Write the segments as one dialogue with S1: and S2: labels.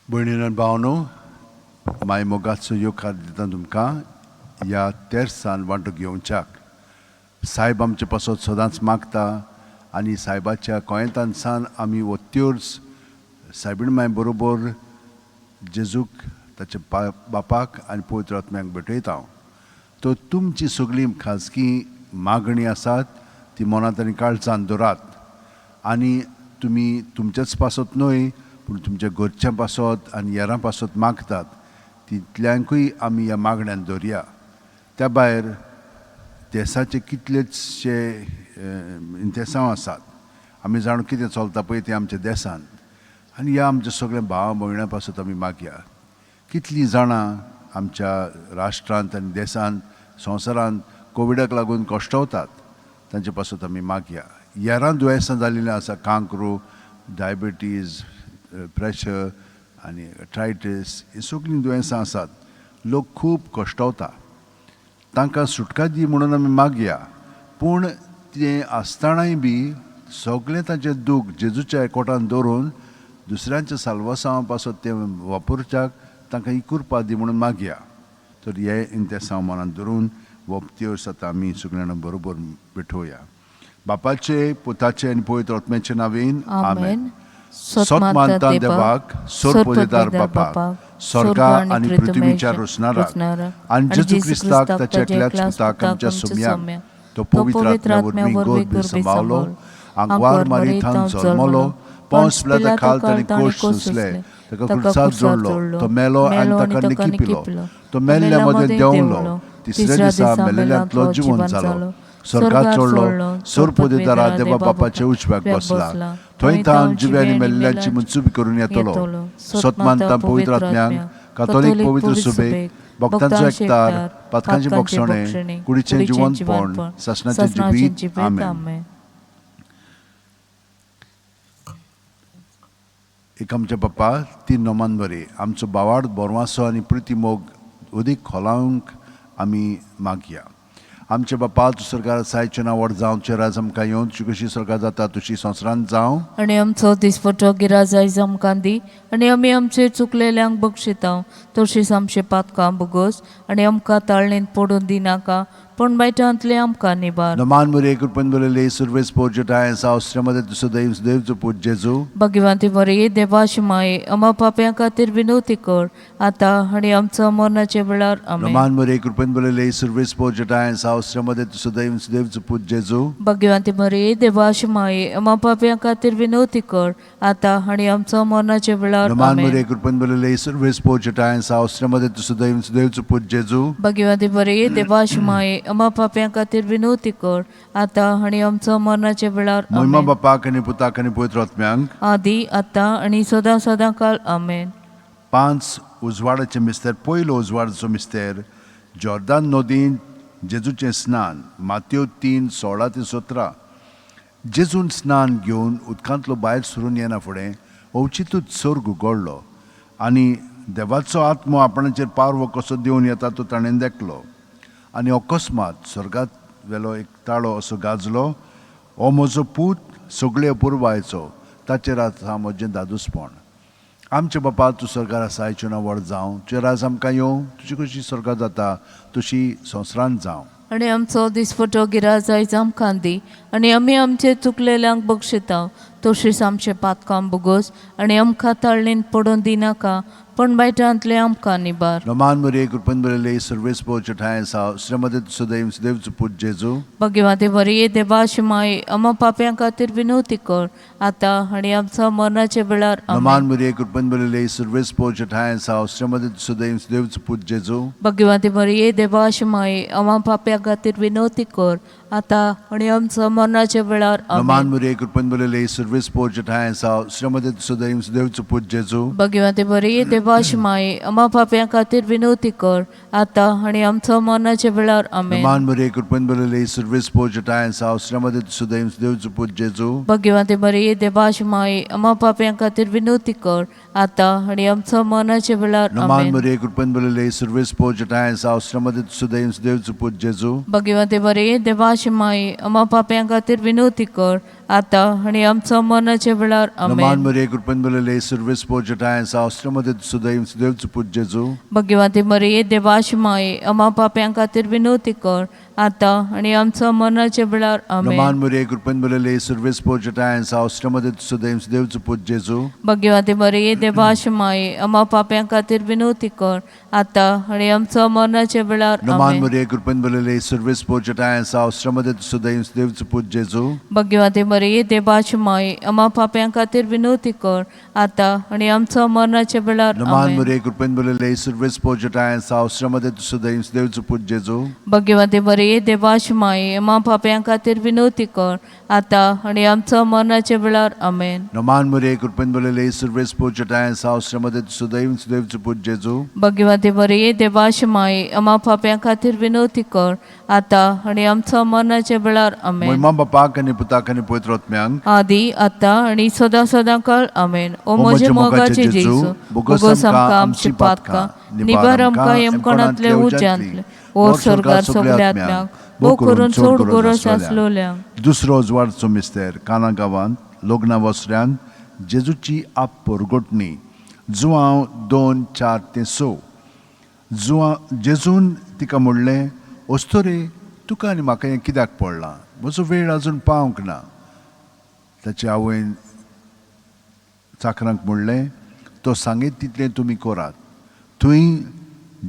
S1: भयणीन आनी भावनो, माय मोगाचो योकार दिता तुमकां ह्या तेर्सान वांटो घेवच्याक. सायब आमचे पासत सदांच मागता आनी सायबाच्या कोयेंतान सावन आमी वत्योर्स सायबीण माय बरोबर जेजूक ताचे बापाक आनी पवित्र आत्म्याक भेटयता. तो तुमची सगळी खाजगी मागणी आसात ती मनांत आनी काळजांत दवरात आनी तुमी तुमचेच पासत न्हय पूण तुमच्या घरच्यां पासत आनी हेरां पासत मागतात तितल्यांकूय आमी ह्या मागण्यांत दवरया. त्या भायर देशाचे कितलेशे इंतेसांव आसात. आमी जाणू कितें चलता पळय तें आमच्या देशांत आनी ह्या आमच्या सगळ्या भावा भयणां पासत आमी मागया. कितलीं जाणां आमच्या राष्ट्रांत आनी देशांत संवसारांत कोविडाक लागून कश्टवतात तांचे पासत आमी मागया. हेरां दुयेंसां जाल्लीं आसा, कांकरू, डायबिटीज, प्रेशर आनी आर्थरायटीस, ही सगळीं दुयेंसां आसात. लोक खूब कश्टवता, तांकां सुटका दी म्हणून आमी मागया. पूण तें आसतनाय बी सगळें ताचें दूख जेजूच्या एकवटान दवरून दुसऱ्यांच्या साल्वासांवा पासत तें वापरच्याक तांकां ही कृपा दी म्हणून मागया. तर हे इंतेसांव मनांत धरून वोपत्योस आतां आमी सगळ्यां बरोबर भेटोवया. बापाचे, पुताचे आनी पवित्र आत्म्याचे नांवेन आमेन. सोतमानता देवाक, सोरपोदेदार बापाक, स्वर्गा आनी पृथ्वीच्या रोसणाराक आनी जेजू क्रिस्ताक ताच्या एकल्याच पुताक आमच्या सोम्याक तो पवित्र आत्म्या वरवीं गोड सांबाळलो, आंगवार मारी थावन जल्मलो, पोंस पिलाता खाल ताणें कोश सोंसले, ताका क्रुसार जोडलो, तो मेलो आनी ताका निकी पिलो, तो मेल्ल्या मदें देंवलो, तिसऱ्या दिसा मेलेल्यांतलो जिवंत जालो, स्वर्गात चडलो, सोरपोदेदारा देवा बापाच्या उजव्याक बसला, थंय थावन जिव्यांनी मेल्ल्यांची मनसुबी करून येतलो. सोतमानता पवित्र आत्म्याक, कातोलीक पवित्र सुबेक, भक्तांचो एकतार, पातकांचे बोगसणे, कुडीचें जिवंतपण, सासणाचें जिवीत. आमेन. एक आमच्या बापा तीन नोमान बरे आमचो बावाड बोरवासो आनी प्रिती मोग उदीक खोलावंक आमी मागया. आमचे बापा तूं स्वर्गार सायचें नांव व्हड जावं, तुजें राज आमकां येवं, तुजी कशी स्वर्गार जाता तशी संवसारांत जावं.
S2: आनी आमचो दिसपटो गिराज आयज आमकां दी आनी आमी आमचे चुकलेल्यांक बक्षिता तशीच आमचे पातकां बुगोस आनी आमकां ताळणेंत पडून दिनाका पण बायटांतले आमकां निबार.
S1: नमान मुरे कृपन बोलेले सर्वेस पोर्जटाय सावस्ट्रामध्ये तुसो देवचो पूज जेजू.
S2: भगवंती बरी देवाशी माये आमा पाप्यां खातीर विनवती कर आतां आनी आमच्या मरणाचे वेळार. आमेन.
S1: नमान मुरे कृपन बोलेले सर्वेस पोर्जटाय सावस्ट्रामध्ये तुसो देवचो पूज जेजू.
S2: भगवंती बरी देवाशी माये आमा पाप्यां खातीर विनवती कर आतां आनी आमच्या मरणाचे वेळार.
S1: नमान मुरे कृपन बोलेले सर्वेस पोर्जटाय सावस्ट्रामध्ये तुसो देवचो पूज जेजू.
S2: भगवंती बरी देवाशी माये आमा पाप्यां खातीर विनवती कर आतां आनी आमच्या मरणाचे वेळार.
S1: महिमा बापाक आनी पुताक आनी पवित्र आत्म्यांक
S2: आदी आतां आनी सदां सदां काळ. आमेन.
S1: 5 उजवाडाचे मिस्तेर. पयलो उजवाडाचो मिस्तेर जॉर्दान नदीन जेजूचें स्नान. मातयो 3:16-17. जेजून स्नान घेवन उदकांतलो भायर सरून येना फुडें अवचितूच सर्ग उगडलो आनी देवाचो आत्मो आपणाचेर पारवो कसो दिवन येता तो ताणें देखलो आनी अकस्मात स्वर्गांत वेलो एक ताळो असो गाजलो. हो म्हजो पूत सगळे अपुरबायचो, ताचेर आसा म्हजें दादूसपण. आमचे बापा तूं स्वर्गार आसा, आयचें नांव व्हड जावं, तुजें राज आमकां येवं, तुजी कशी स्वर्गांत जाता तशी संवसारांत जावं.
S2: आनी आमचो दिसपटो गिराज आयज आमकां दी आनी आमी आमचे चुकलेल्यांक बक्षिता तशीच आमचे पातकां बुगोस आनी आमकां ताळणेंत पडून दिनाका पण बायटांतले आमकां निबार.
S1: नमान मुरे कृपन बोलेले सर्वेस पोर्जटाय सावस्ट्रामध्ये तुसो देवचो पूज जेजू.
S2: भगवंती बरी देवाशी माये आमा पाप्यां खातीर विनवती कर आतां आनी आमच्या मरणाचे वेळार.
S1: नमान मुरे कृपन बोलेले सर्वेस पोर्जटाय सावस्ट्रामध्ये तुसो देवचो पूज जेजू.
S2: भगवंती बरी देवाशी माये आमा पाप्यां खातीर विनवती कर आतां आनी आमच्या मरणाचे वेळार.
S1: नमान मुरे कृपन बोलेले सर्वेस पोर्जटाय सावस्ट्रामध्ये तुसो देवचो पूज जेजू.
S2: भगवंती बरी देवाशी माये आमा पाप्यां खातीर विनवती कर आतां आनी आमच्या मरणाचे वेळार. आमेन.
S1: नमान मुरे कृपन बोलेले सर्वेस पोर्जटाय सावस्ट्रामध्ये तुसो देवचो पूज जेजू.
S2: भगवंती बरी देवाशी माये आमा पाप्यां खातीर विनवती कर आतां आनी आमच्या मरणाचे वेळार.
S1: नमान मुरे कृपन बोलेले सर्वेस पोर्जटाय सावस्ट्रामध्ये तुसो देवचो पूज जेजू.
S2: भगवंती बरी देवाशी देवाची माये आम्हा पाप्यां खातीर विनवती कर आता आणि आमच्या मरणाच्या वेळार
S1: Naman
S2: आमेन.
S1: Maria, Grupen Balale, Service Pojata, Saustrama, Sudaim, Sudevs Put Jesu.
S2: Bhagwati मरिये देवाची माये आम्हा पाप्यां खातीर विनवती कर आता आणि आमच्या मरणाच्या वेळार आमेन.
S1: Naman Maria, Grupen Balale, Service Pojata, Saustrama, Sudaim, Sudevs Put Jesu.
S2: Bhagwati मरिये देवाची माये आम्हा पाप्यां खातीर विनवती कर आता आणि आमच्या मरणाच्या वेळार
S1: Naman
S2: आमेन.
S1: Maria, Grupen Balale, Service Pojata, Saustrama, Sudaim, Sudevs Put Jesu.
S2: Bhagwati मरिये देवाची माये आम्हा पाप्यां खातीर विनवती कर आता आणि आमच्या मरणाच्या वेळार
S1: Naman
S2: आमेन.
S1: Maria, Grupen Balale, Service Pojata, Saustrama, Sudaim, Sudevs Put Jesu.
S2: Bhagwati मरिये देवाची माये आम्हा पाप्यां खातीर विनवती कर आता आणि आमच्या मरणाच्या वेळार आमेन.
S1: Naman Maria, Grupen Balale, Service Pojata, Saustrama, Sudaim, Sudevs Put Jesu.
S2: Bhagwati मरिये देवाची माये आम्हा पाप्यां खातीर विनवती कर आता आणि आमच्या मरणाच्या वेळार आमेन.
S1: Moima Bapak आणि Putak आणि Poitrot Myang.
S2: आदी आता आणि सदा सदा काळ आमेन. ओ
S1: O
S2: म्हजे
S1: म्हजे
S2: मोगाचे
S1: मोगाचे
S2: जेजू
S1: जेजू,
S2: बोगोस आमकां आमची पातकां निबार आमकां यमकोणांतले उज्यांतले ओर स्वर्गार सगल्या आत्म्यांक भोव करून चोड गरज आसलोल्यांक.
S1: दुसरो उजवाडचो मिस्तेर काना गांवांत लोग्ना वसऱ्यान जेजूची आप परगोटणी जुवांव 2:4-6. जेजून तिका म्हणलें वस्तोरे तुका आनी म्हाका हें कित्याक पडलां म्हजो वेळ आजून पावंक ना. ताचे आवयन चाकरांक म्हणलें तो सांगीत तितलें तुमी करात. थंय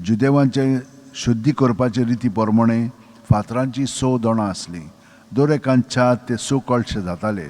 S1: जुदेवांचे शुद्धी करपाचे रिती प्रमाणे फातरांची 6 दोणां आसलीं. दर एकान 4 ते 6 कळशे जाताले.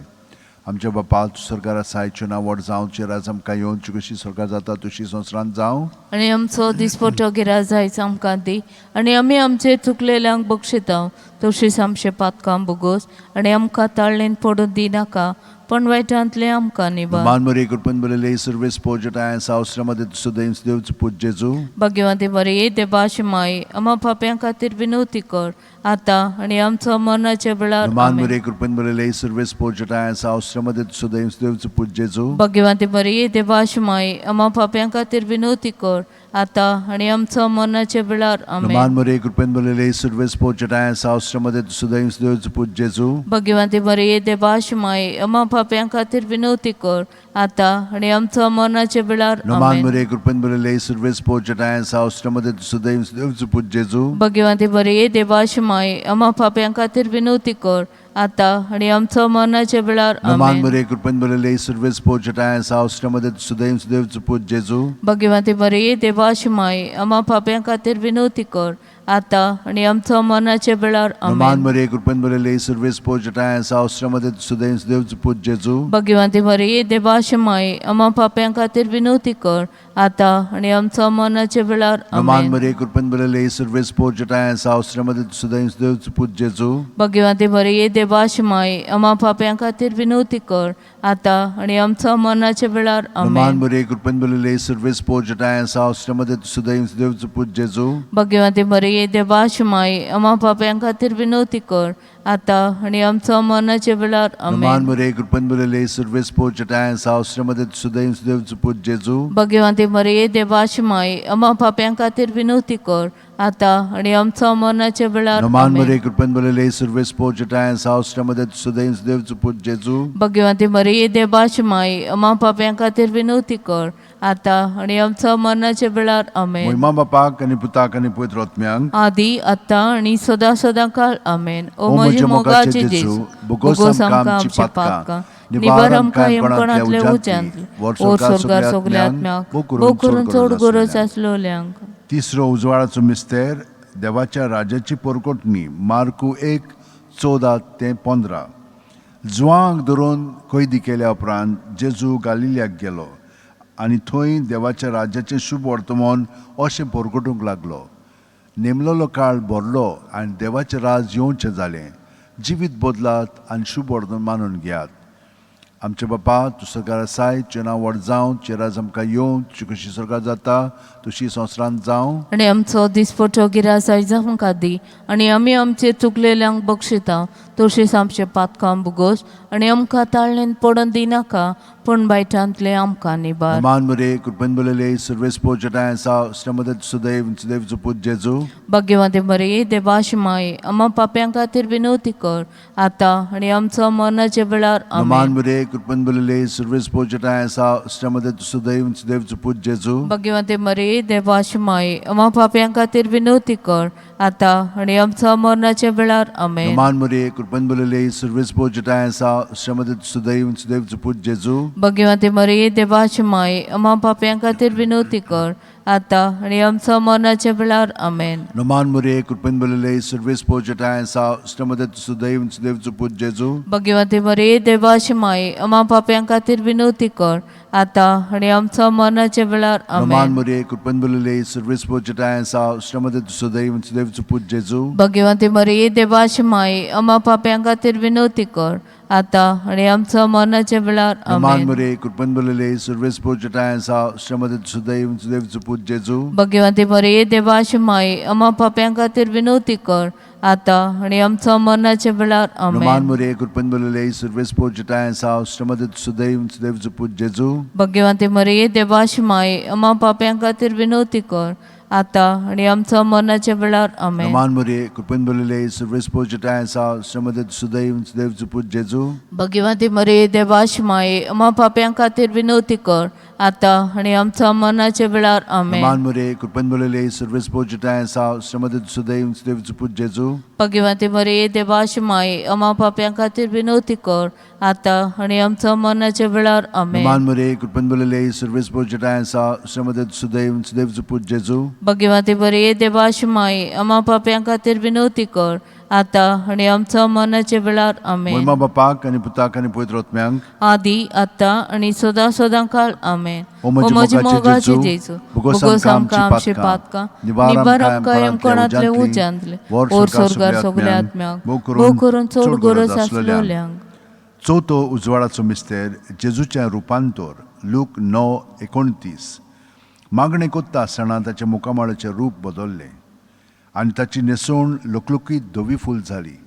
S1: आमच्या बापा तूं सरकारा सायच्यो ना व्हड जावं चिराज आमकां येवन कशी सरकार जाता तशी संवसारांत जावं.
S2: आणि आमचो दिसपटो गिराय जायचो आमकां दी आणि आमी आमचे चुकलेल्यांक बक्षिता तशीच आमचे पातकां बोगोस आणि आमकां ताळणेन पडून दिनाका पण वायटांतले आमकां निबार.
S1: Naman Maria, Grupen Balale, Service Pojata, Saustrama, Sudaim, Sudevs Put Jesu.
S2: Bhagwati मरिये देवाची माये आम्हा पाप्यां खातीर विनवती कर आता आणि आमच्या मरणाच्या वेळार
S1: Naman
S2: आमेन.
S1: Maria, Grupen Balale, Service Pojata, Saustrama, Sudaim, Sudevs Put Jesu.
S2: Bhagwati मरिये देवाची माये आम्हा पाप्यां खातीर विनवती कर आता आणि आमच्या मरणाच्या वेळार आमेन.
S1: Naman Maria, Grupen Balale, Service Pojata, Saustrama, Sudaim, Sudevs Put Jesu.
S2: Bhagwati मरिये देवाची माये आम्हा पाप्यां खातीर विनवती कर आता आणि आमच्या मरणाच्या वेळार
S1: Naman
S2: आमेन.
S1: Maria, Grupen Balale, Service Pojata, Saustrama, Sudaim, Sudevs Put Jesu.
S2: Bhagwati मरिये देवाची माये आम्हा पाप्यां खातीर विनवती कर आता आणि आमच्या मरणाच्या वेळार
S1: Naman
S2: आमेन.
S1: Maria, Grupen Balale, Service Pojata, Saustrama, Sudaim, Sudevs Put Jesu.
S2: Bhagwati मरिये देवाची माये आम्हा पाप्यां खातीर विनवती कर आता आणि आमच्या मरणाच्या वेळार
S1: Naman
S2: आमेन.
S1: Maria, Grupen Balale, Service Pojata, Saustrama, Sudaim, Sudevs Put Jesu.
S2: Bhagwati मरिये देवाची माये आम्हा पाप्यां खातीर विनवती कर आता आणि आमच्या मरणाच्या वेळार
S1: Naman
S2: आमेन.
S1: Maria, Grupen Balale, Service Pojata, Saustrama, Sudaim, Sudevs Put Jesu.
S2: Bhagwati मरिये देवाची माये आम्हा पाप्यां खातीर विनवती कर आता आणि आमच्या मरणाच्या वेळार
S1: Naman
S2: आमेन.
S1: Maria, Grupen Balale, Service Pojata, Saustrama, Sudaim, Sudevs Put Jesu.
S2: Bhagwati मरिये देवाची माये आम्हा पाप्यां खातीर विनवती कर आता आणि आमच्या मरणाच्या वेळार
S1: Naman
S2: आमेन.
S1: Maria, Grupen Balale, Service Pojata, Saustrama, Sudaim, Sudevs Put Jesu.
S2: Bhagwati मरिये देवाची माये आम्हा पाप्यां खातीर विनवती कर आता आणि आमच्या मरणाच्या वेळार
S1: Naman
S2: आमेन.
S1: Maria, Grupen Balale, Service Pojata, Saustrama, Sudaim, Sudevs Put Jesu.
S2: Bhagwati मरिये देवाची माये आम्हा पाप्यां खातीर विनवती कर आता आणि आमच्या मरणाच्या वेळार आमेन.
S1: Moima Bapak आणि Putak आणि Poitrot Myang.
S2: आदी आता आणि सदा सदा काळ आमेन. ओ
S1: O
S2: म्हजे
S1: म्हजे
S2: मोगाचे
S1: मोगाचे
S2: जेजू
S1: जेजू,
S2: बोगोस
S1: बोगोस
S2: आमकां
S1: आमकां
S2: आमची
S1: आमची
S2: पातकां
S1: पातकां,
S2: निबार आमकां
S1: निबार
S2: यमकोणांतले
S1: आमकां
S2: उज्यांतले
S1: उज्यांतले,
S2: ओर
S1: वर
S2: स्वर्गार
S1: सगल्या
S2: सगल्या
S1: आत्म्यांक
S2: आत्म्यांक
S1: भोव
S2: करून चड
S1: गरज
S2: गरज आसलोल्यांक.
S1: तिसरो उजवाडाचो मिस्तेर देवाच्या राजाची परकोटणी मार्कू 1:14-15. जुवांक धरून कैदी केल्या उपरांत जेजू गालिल्याक गेलो आनी थंय देवाच्या राज्याचें शुभ वर्तमान अशें परगटूंक लागलो. नेमलेलो काळ भरलो आनी देवाचें राज येवचें जालें. जिवीत बदलात आनी शुभ वर्तमान मानून घेयात. आमचे बापा तूं सरकार आसाय तुजें नांव व्हड जावं चिराज आमकां येवं तुजी कशी सरकार जाता तशी संवसारांत जावं.
S2: आणि आमचो दिसपटो गिराय आयज आमकां दी आनी आमी आमचे चुकलेल्यांक बक्षिता तशीच आमचे पातकां बुगोस आनी आमकां ताळणेन पडोवन दिनाका पण बायटांतले आमकां निबार.
S1: Naman mo rin, kurban bulali, service po dyan tayo sa sinamadad sudayiv supod Jesu.
S2: भाग्यवंते मरिये देवाची माये आम्हा पाप्यां खातीर विनवती कर आता आणि आमच्या मरणाच्या वेळार
S1: Naman
S2: आमेन.
S1: mo rin, kurban bulali, service po dyan tayo sa sinamadad sudayiv supod Jesu.
S2: भाग्यवंते मरिये देवाची माये आम्हा पाप्यां खातीर विनवती कर आता आणि आमच्या मरणाच्या वेळार आमेन.
S1: Naman mo rin, kurban bulali, service po dyan tayo sa sinamadad sudayiv supod Jesu.
S2: भाग्यवंते मरिये देवाची माये आम्हा पाप्यां खातीर विनवती कर आता आणि आमच्या मरणाच्या वेळार आमेन.
S1: Naman mo rin, kurban bulali, service po dyan tayo sa sinamadad sudayiv supod Jesu.
S2: भाग्यवंते मरिये देवाची माये आम्हा पाप्यां खातीर विनवती कर आता आणि आमच्या मरणाच्या वेळार
S1: Naman
S2: आमेन.
S1: mo rin, kurban bulali, service po dyan tayo sa sinamadad sudayiv supod Jesu.
S2: भाग्यवंते मरिये देवाची माये आम्हा पाप्यां खातीर विनवती कर आता आणि आमच्या मरणाच्या वेळार
S1: Naman
S2: आमेन.
S1: mo rin, kurban bulali, service po dyan tayo sa sinamadad sudayiv supod Jesu.
S2: भाग्यवंते मरिये देवाची माये आम्हा पाप्यां खातीर विनवती कर आता आणि आमच्या मरणाच्या वेळार
S1: Naman
S2: आमेन.
S1: mo rin, kurban bulali, service po dyan tayo sa sinamadad sudayiv supod Jesu.
S2: भाग्यवंते मरिये देवाची माये आम्हा पाप्यां खातीर विनवती कर आता आणि आमच्या मरणाच्या वेळार आमेन.
S1: Naman mo rin, kurban bulali, service po dyan tayo sa sinamadad sudayiv supod Jesu.
S2: भाग्यवंते मरिये देवाची माये आम्हा पाप्यां खातीर विनवती कर आता आणि आमच्या मरणाच्या वेळार आमेन.
S1: Naman mo rin, kurban bulali, service po dyan tayo sa sinamadad sudayiv supod Jesu.
S2: भाग्यवंते मरिये देवाची माये आम्हा पाप्यां खातीर विनवती कर आता आणि आमच्या मरणाच्या वेळार आमेन.
S1: Naman mo rin, kurban bulali, service po dyan tayo sa sinamadad sudayiv supod Jesu.
S2: भाग्यवंते मरिये देवाची माये आम्हा पाप्यां खातीर विनवती कर आता आणि आमच्या मरणाच्या वेळार आमेन.
S1: Mga bapak, ani putak, ani puitrotmyang,
S2: आदी आता आणि सदा सदांकाळ आमेन.
S1: O माझी मोगाची जेजू,
S2: भुगोस आमकां आमचे पातकां निबारक कायम कोणातले उजांतले ओर स्वर्गार सगल्या आत्म्याक भोव करून चड गरज आसलेल्यांक.
S1: चवथो उजवाडाचो मिस्तेर जेजूचें रुपांतर लूक 9:29 मागणें कोत्ता आसतना ताच्या मुखामळाचें रूप बदल्लें आनी ताची न्हेसवण लुकलुकीत धवी फूल जाली.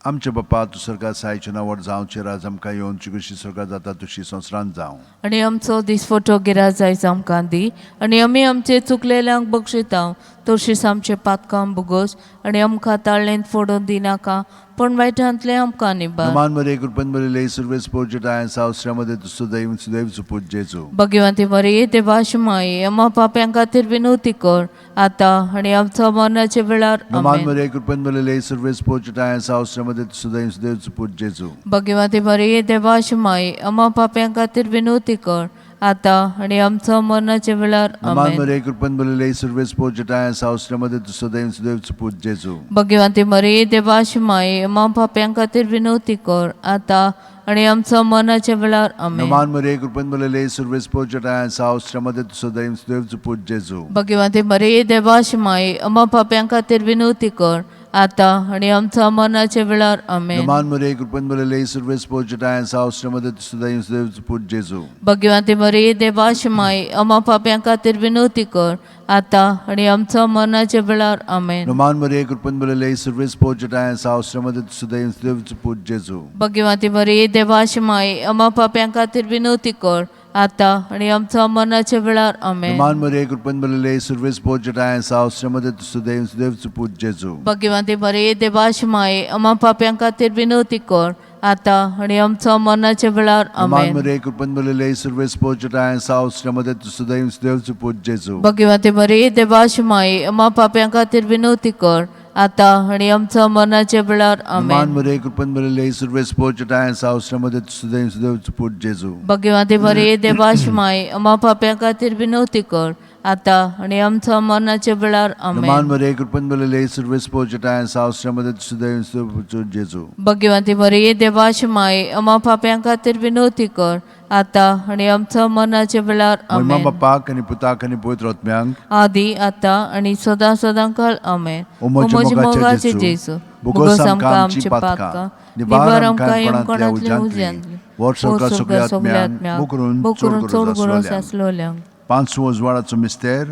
S1: आमचे बापा तूं स्वर्गांत सायचें नांवड जावचें राज आमकां येवन तुजी कशी स्वर्गांत जाता तशी संवसारांत जावं.
S2: आणि आमचो दिसफोटो गिराय जायच आमकां दी आनी आमी आमचे चुकलेल्यांक बक्षितांव तशीच आमचे पातकां बुगोस आनी आमकां ताळ्ळेंत फोडून दिनाका पण वायटांतले आमकां निबार.
S1: Naman mo rin, kurban bulali, service po dyan tayo sa sinamadad sudayiv supod Jesu.
S2: भाग्यवंते मरिये देवाची माये आम्हा पाप्यां खातीर विनवती कर आता आणि आमच्या मरणाच्या वेळार
S1: Naman
S2: आमेन.
S1: mo rin, kurban bulali, service po dyan tayo sa sinamadad sudayiv supod Jesu.
S2: भाग्यवंते मरिये देवाची माये आम्हा पाप्यां खातीर विनवती कर आता आणि आमच्या मरणाच्या वेळार
S1: Naman mo
S2: आमेन.
S1: rin, kurban bulali, service po dyan tayo sa sinamadad sudayiv supod Jesu.
S2: भाग्यवंते मरिये देवाची माये आम्हा पाप्यां खातीर विनवती कर आता आणि आमच्या मरणाच्या वेळार आमेन.
S1: Naman mo rin, kurban bulali, service po dyan tayo sa sinamadad sudayiv supod Jesu.
S2: भाग्यवंते मरिये देवाची माये आम्हा पाप्यां खातीर विनवती कर आता आणि आमच्या मरणाच्या वेळार आमेन.
S1: Naman mo rin, kurban bulali, service po dyan tayo sa sinamadad sudayiv supod Jesu.
S2: भाग्यवंते मरिये देवाची माये आम्हा पाप्यां खातीर विनवती कर आता आणि आमच्या मरणाच्या वेळार आमेन.
S1: Naman mo rin, kurban bulali, service po dyan tayo sa sinamadad sudayiv supod Jesu.
S2: भाग्यवंते मरिये देवाची माये आम्हा पाप्यां खातीर विनवती कर आता आणि आमच्या मरणाच्या वेळार आमेन.
S1: Naman mo rin, kurban bulali, service po dyan tayo sa sinamadad sudayiv supod Jesu.
S2: भाग्यवंते मरिये देवाची माये आम्हा पाप्यां खातीर विनवती कर आता आणि आमच्या मरणाच्या वेळार
S1: Naman
S2: आमेन.
S1: mo rin, kurban bulali, service po dyan tayo sa sinamadad sudayiv supod Jesu.
S2: भाग्यवंते मरिये देवाची माये आम्हा पाप्यां खातीर विनवती कर आता आणि आमच्या मरणाच्या वेळार
S1: Naman
S2: आमेन.
S1: mo rin, kurban bulali, service po dyan tayo sa sinamadad sudayiv supod Jesu.
S2: भाग्यवंते मरिये देवाची माये आम्हा पाप्यां खातीर विनवती कर आता आणि आमच्या मरणाच्या वेळार आमेन.
S1: Naman mo rin, kurban bulali, service po dyan tayo sa sinamadad sudayiv supod Jesu.
S2: भाग्यवंते मरिये देवाची माये आम्हा पाप्यां खातीर विनवती कर आता आणि आमच्या मरणाच्या वेळार
S1: Mga
S2: आमेन.
S1: bapak, ani putak, ani puitrotmyang,
S2: आदी आता आणि सदा सदांकाळ आमेन.
S1: O माझे मोगाचे
S2: जेजू
S1: भुगोस आमकां आमची पातकां निबार आमकां कोणातल्या उज्यांतली वर स्वर्गात सगळ्या आत्म्यांक बुकरून चड गरज
S2: आसलोल्यांक.
S1: पांचवो उजवाडाचो मिस्तेर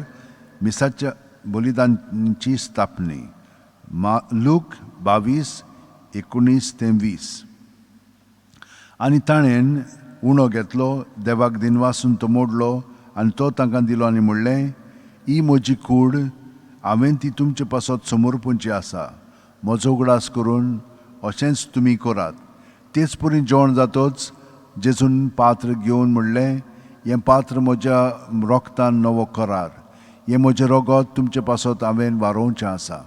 S1: मिसाच्या बलिदानाची स्थापनी लूक 22:19-20 आनी ताणें उणो घेतलो, देवाक दिनवासून तो मोडलो आनी तो तांकां दिलो आनी म्हणलें, ही म्हजी कूड, हांवें ती तुमचे पासत समोर पोवची आसा. म्हजो उगडास करून अशेंच तुमी करात. तेच परी जेवण जातोच जेजून पात्र घेवन म्हणलें, हें पात्र म्हज्या रोगतान नवो करार. हें म्हजें रगत तुमचे पासत हांवें वारोवचें आसा.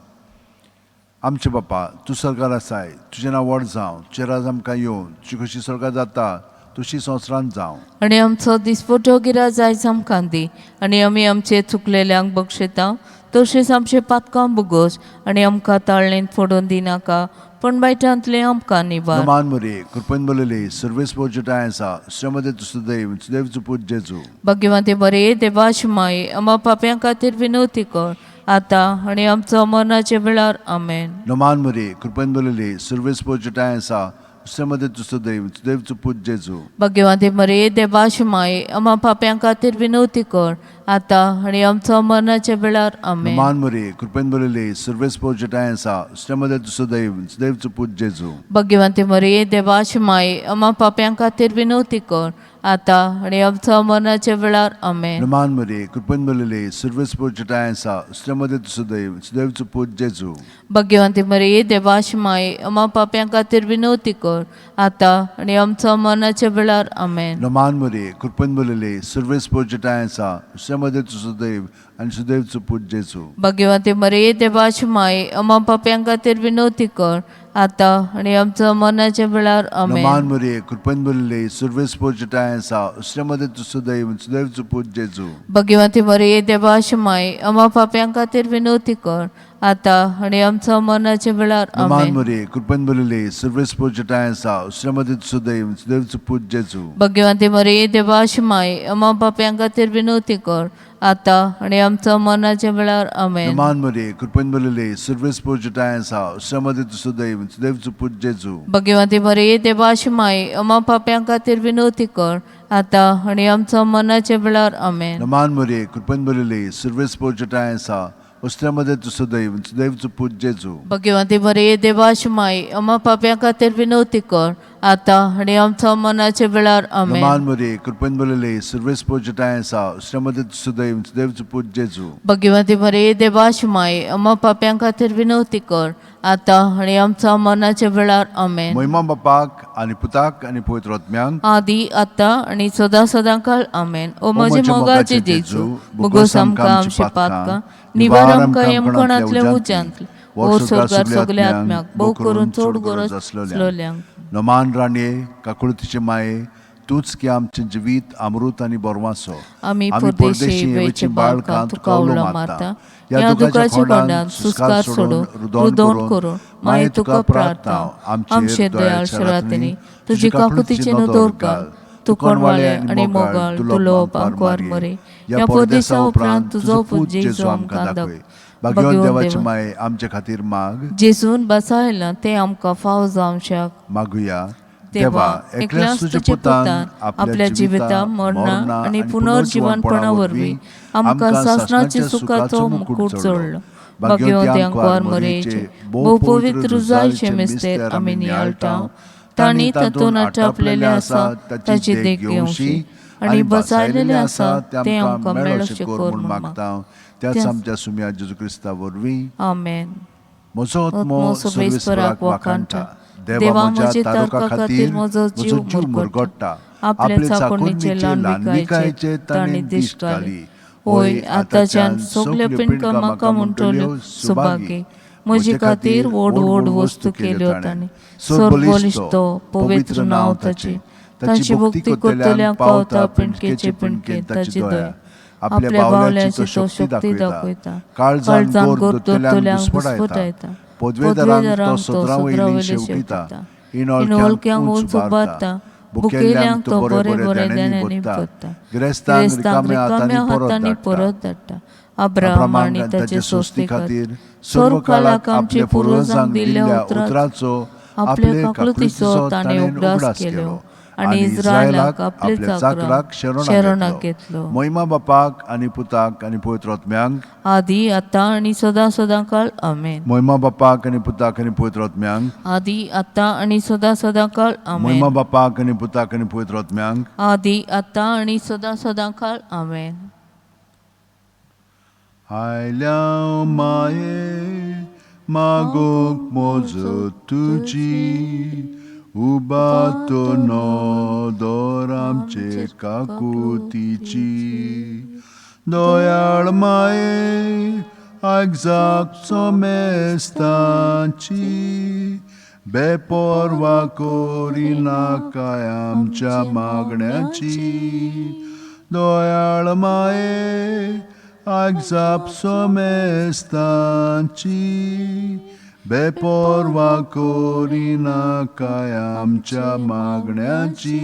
S1: आमचे बापा, तूं स्वर्गार आसाय, तुजें नांव व्हड जावं, तुजें राज आमकां येवं, तुजी कशी स्वर्गार जाता तशी संवसारांत जावं.
S2: आणि आमचो दिसपटो गिराज आयज आमकां दी, आनी आमी आमचे चुकलेल्यांक बक्षिता तशेंच आमचे पातकां बुगोस, आनी आमकां ताळणेन फोडून दिनाका, पण वायटांतले आमकां निवार.
S1: नमान मरे कृपेन बोलले सर्वेस पोजटाय आसा, श्रमदे सुदैव सुदैवचो पूत जेजू.
S2: भाग्यवंते बरे देवाची माय, आम्हा पाप्यां खातीर विनवती कर, आतां आनी आमचो मरणाचे वेळार आमेन.
S1: नमान मरे कृपेन बोलले सर्वेस पोजटाय आसा, श्रमदे सुदैव सुदैवचो पूत जेजू.
S2: भाग्यवंते बरे देवाची माय, आम्हा पाप्यां खातीर विनवती कर, आतां आनी आमचो मरणाचे वेळार आमेन.
S1: नमान मरे कृपेन बोलले सर्वेस पोजटाय आसा, श्रमदे सुदैव सुदैवचो पूत जेजू.
S2: भाग्यवंते मरे देवाची माय, आम्हा पाप्यां खातीर विनवती कर, आतां आनी आमचो मरणाचे वेळार आमेन.
S1: नमान मरे कृपेन बोलले सर्वेस पोजटाय आसा, श्रमदे सुदैव सुदैवचो पूत जेजू.
S2: भाग्यवंते मरे देवाची माय, आम्हा पाप्यां खातीर विनवती कर, आतां आनी आमचो मरणाचे वेळार आमेन.
S1: नमान मरे कृपेन बोलले सर्वेस पोजटाय आसा, श्रमदे सुदैव आनी सुदैवचो पूत जेजू.
S2: भाग्यवंते मरे देवाची माय, आम्हा पाप्यां खातीर विनवती कर, आतां आनी आमचो मरणाचे वेळार आमेन.
S1: नमान मरे कृपेन बोलले सर्वेस पोजटाय आसा, श्रमदे सुदैव सुदैवचो पूत जेजू.
S2: भाग्यवंते मरे देवाची माय, आम्हा पाप्यां खातीर विनवती कर, आतां आनी आमचो मरणाचे वेळार
S1: नमान
S2: आमेन.
S1: मरे कृपेन बोलले सर्वेस पोजटाय आसा, श्रमदे सुदैव सुदैवचो पूत जेजू.
S2: भाग्यवंते मरे देवाची माय, आम्हा पाप्यां खातीर विनवती कर, आतां आनी आमचो मरणाचे वेळार आमेन.
S1: नमान मरे कृपेन बोलले सर्वेस पोजटाय आसा, श्रमदे सुदैव सुदैवचो पूत जेजू.
S2: भाग्यवंते मरे देवाची माय, आम्हा पाप्यां खातीर विनवती कर, आतां आनी आमचो मरणाचे वेळार आमेन.
S1: नमान मरे कृपेन बोलले सर्वेस पोजटाय आसा, श्रमदे सुदैव सुदैवचो पूत जेजू.
S2: भाग्यवंते मरे देवाची माय, आम्हा पाप्यां खातीर विनवती कर, आतां आनी आमचो मरणाचे वेळार आमेन.
S1: नमान मरे कृपेन बोलले सर्वेस पोजटाय आसा, श्रमदे सुदैव सुदैवचो पूत जेजू.
S2: भाग्यवंते मरे देवाची माय, आम्हा पाप्यां खातीर विनवती कर, आतां आनी आमचो मरणाचे वेळार आमेन.
S1: महिमा बापाक आनी पुताक आनी पवित्र आत्म्यांक,
S2: आदी आतां आनी सदां सदांकाळ आमेन. ओ म्हजे मोगाचे जेजू, मुगोस आमकां आमचे पातकां, निवार आमकां येमकोणांतले उज्यांतले, ओ स्वर्गार सगल्या आत्म्याक भोव करून चड गरज आसलेल्यांक.
S1: नमान राणये काकुळतीचे माये, तूच की आमचे जिवीत अमृत आनी बोरवासो.
S2: आमी परदेशी वेची बाळकां तुका उलो मारता, ह्या दुखाच्या कोंडात सुस्कार सोडून रुदोन करून माये तुका प्रार्थना. आमचे दयाळ रातीनी तुजी काकुतीचे नदर घाल, तू कोणवाळे आनी मोगाळ तुलो पांकवार मरे, ह्या परदेसा उपरांत तुजो पूत जेजू आमकां दाखय.
S1: भाग्यवान देवाचे माये आमचे खातीर माग.
S2: जेजून बसायला ते आमकां फाव जावंक शाक.
S1: मागुया.
S2: देवा, एकल्याच तुजे पुतान आपल्या जिविता मरणा आनी पुनर्जीवनपणा वरवीं आमकां सासणाचे सुखाचो मुकुट जोडलो. भाग्यवंते अंकवार मरेचे भोव पवित्र जायचे मिस्तेर आमी नियाळटाव. तांणी तातूंत आटापलेले आसा ताची देख घेवशी, आनी बसायलेले आसा ते आमकां मेळोशे कर म्हूण मागता.
S1: त्याच आमच्या सुम्या जेजू क्रिस्ता वरवीं
S2: आमेन.
S1: म्हजो आत्मो सर्वेस्पराक वाखाणटा.
S2: देवा म्हजे तारका खातीर म्हजो जीव मुरगोडटा. आपले चाकोणीचे ल्हानविकायेचे ताणें दिश्ट घाली. होय, आतांच्यान सगल्यो पिणकां म्हाका म्हणटल्यो सुभागी. म्हजे खातीर व्हड व्हड वस्तू केल्यो ताणें. सर्वबलिश्तो पवित्र नांव ताचें. ताची भक्ती करतल्यांक पावता पिणकेचे पिणके ताची दया. आपल्या बावल्याची तो शक्ती दाखयता. काळजान गोर दोतोल्यांक घुस्पटायता. पदवेदारांक तो सदरावयले शेवटिता. इनोळक्यांक उंच उबारता. भुकेल्यांक तो बरे बरे देण्यांनी भरता. गिरेस्तांक रिकाम्या हातांनी परत धाडटा. अब्राहम आनी ताचे सोस्ती खातीर सर्व काळाक आमचे पुर्वजांक दिल्ल्या उतराचो आपल्या काकुळतीचो ताणें उगडास केलो. आणि इस्रायलाक आपले चाकराक शरणाक घेतलो.
S1: महिमा बापाक आणि पुताक आणि पवित्र आत्म्यांक
S2: आदी आता आणि सदा सदां काळ आमेन.
S1: महिमा बापाक आणि पुताक आणि पवित्र आत्म्यांक
S2: आदी आता आणि सदा सदां काळ
S1: महिमा
S2: आमेन.
S1: बापाक आणि पुताक आणि पवित्र आत्म्यांक
S2: आदी आता आणि सदा सदां काळ आमेन.
S1: आयल्या माये मागोक मोजत तुजी उबातो नोदोर आमचे काकुतीची दोयाळ माये आयजाक सोमेस्ताची बेपोरवा कोरिना काय आमच्या मागण्याची दोयाळ माये आगजाप सोमेस्ताची बेपोरवा कोरिना काय आमच्या मागण्याची